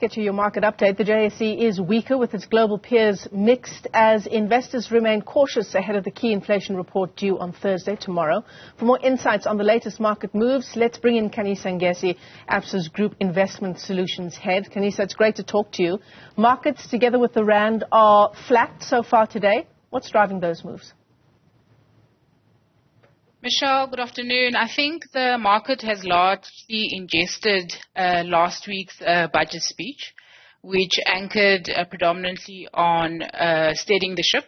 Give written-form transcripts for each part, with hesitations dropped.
get you your market update. The JSE is weaker with its global peers mixed as investors remain cautious ahead of the key inflation report due on Thursday, tomorrow. For more insights on the latest market moves, let's bring in Khanyisa Ngesi, Absa's Group Investment Solutions Head. Khanyisa, it's great to talk to you. Markets, together with the Rand, are flat so far today. What's driving those moves? Michelle, good afternoon. I think the market has largely ingested last week's budget speech, which anchored predominantly on steadying the ship,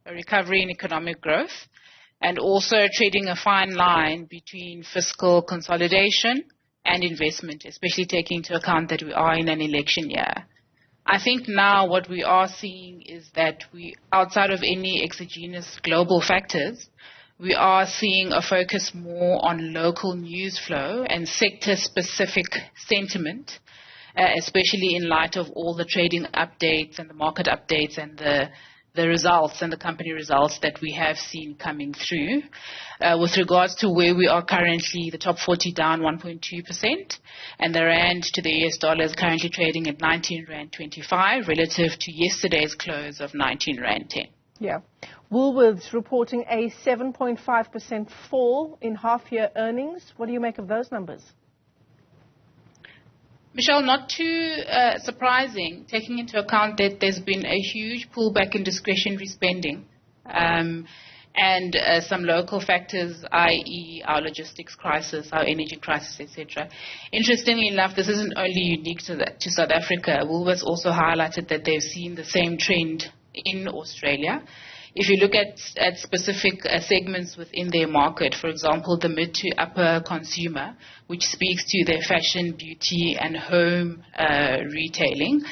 a recovery in economic growth, and also trading a fine line between fiscal consolidation and investment, especially taking into account that we are in an election year. I think now what we are seeing is that outside of any exogenous global factors, we are seeing a focus more on local news flow and sector-specific sentiment, especially in light of all the trading updates and the market updates and the results and the company results that we have seen coming through. With regards to where we are currently, the top 40 down 1.2%, and the Rand to the US dollar is currently trading at 19 Rand 25 relative to yesterday's close of 19 Rand 10. Yeah. Woolworths reporting a 7.5% fall in half-year earnings. What do you make of those numbers? Michelle, not too surprising, taking into account that there's been a huge pullback in discretionary spending and some local factors, i.e. our logistics crisis, our energy crisis, etc. Interestingly enough, this isn't only unique to South Africa. Woolworths also highlighted that they've seen the same trend in Australia. If you look at specific segments within their market, for example, the mid to upper consumer, which speaks to their fashion, beauty and home retailing,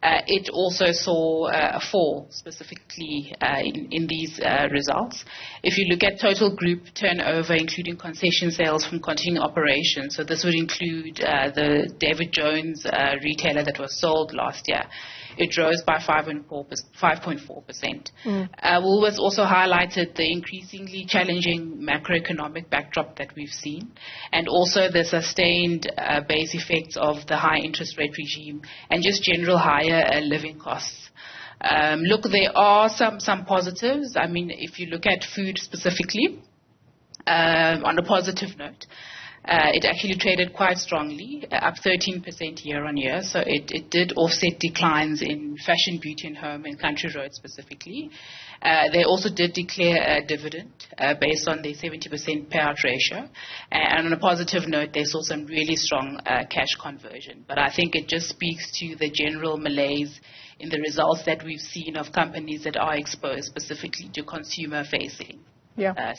it also saw a fall specifically in these results. If you look at total group turnover, including concession sales from continuing operations, so this would include the David Jones retailer that was sold last year, it rose by 5.4%. Woolworths also highlighted the increasingly challenging macroeconomic backdrop that we've seen, and also the sustained base effects of the high interest rate regime and just general higher living costs. Look, there are some positives. I mean, if you look at food specifically, on a positive note, it actually traded quite strongly, up 13% year on year. So it did offset declines in fashion, beauty and home and country roads specifically. They also did declare a dividend based on their 70% payout ratio. And on a positive note, they saw some really strong cash conversion. But I think it just speaks to the general malaise in the results that we've seen of companies that are exposed specifically to consumer-facing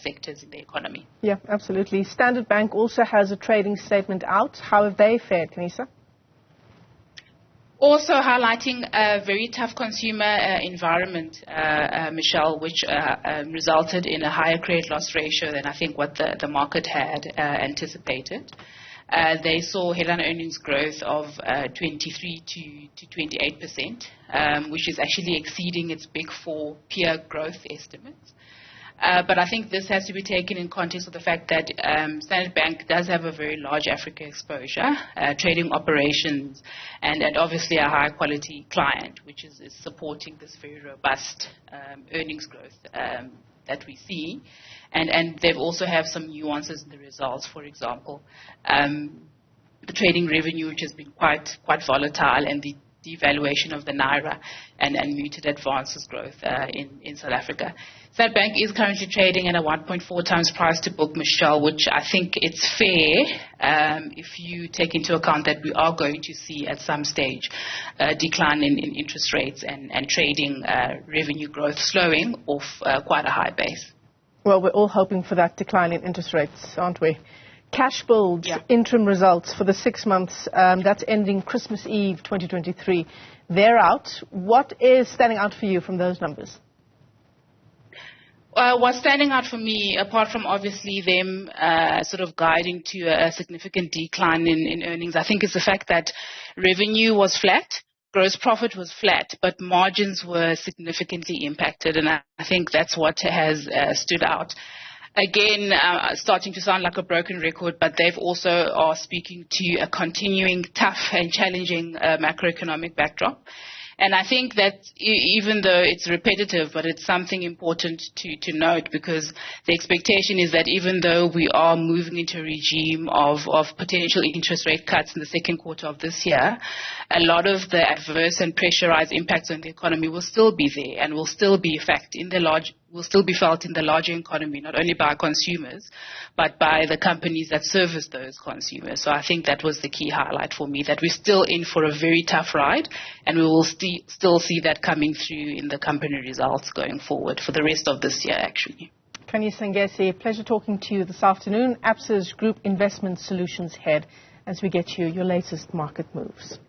sectors in the economy. Yeah, absolutely. Standard Bank also has a trading statement out. How have they fared, Khanyisa? Also highlighting a very tough consumer environment, Michelle, which resulted in a higher credit loss ratio than I think what the market had anticipated. They saw headline earnings growth of 23 to 28%, which is actually exceeding its Big Four peer growth estimates. But I think this has to be taken in context of the fact that Standard Bank does have a very large Africa exposure, trading operations, and obviously a high-quality client, which is supporting this very robust earnings growth that we see. And they also have some nuances in the results. For example, the trading revenue, which has been quite volatile, and the devaluation of the Naira and muted advances growth in South Africa. Standard Bank is currently trading at a 1.4 times price to book, Michelle, which I think it's fair if you take into account that we are going to see at some stage a decline in interest rates and trading revenue growth slowing off quite a high base. Well, we're all hoping for that decline in interest rates, aren't we? Cashbuild's interim results for the 6 months that's ending Christmas Eve 2023, they're out. What is standing out for you from those numbers? What's standing out for me, apart from obviously them sort of guiding to a significant decline in earnings, I think is the fact that revenue was flat, gross profit was flat, but margins were significantly impacted, and I think that's what has stood out. again, starting to sound like a broken record, but they've also are speaking to a continuing tough and challenging macroeconomic backdrop. And I think that even though it's repetitive, but it's something important to note, because the expectation is that even though we are moving into a regime of potential interest rate cuts in the second quarter of this year, a lot of the adverse and pressurized impacts on the economy will still be there and will still be felt in the larger economy, not only by consumers, but by the companies that service those consumers. So I think that was the key highlight for me, that we're still in for a very tough ride, and we will still see that coming through in the company results going forward for the rest of this year, actually. Khanyisa Ngesi, pleasure talking to you this afternoon. Absa's Group Investment Solutions Head, as we get you your latest market moves.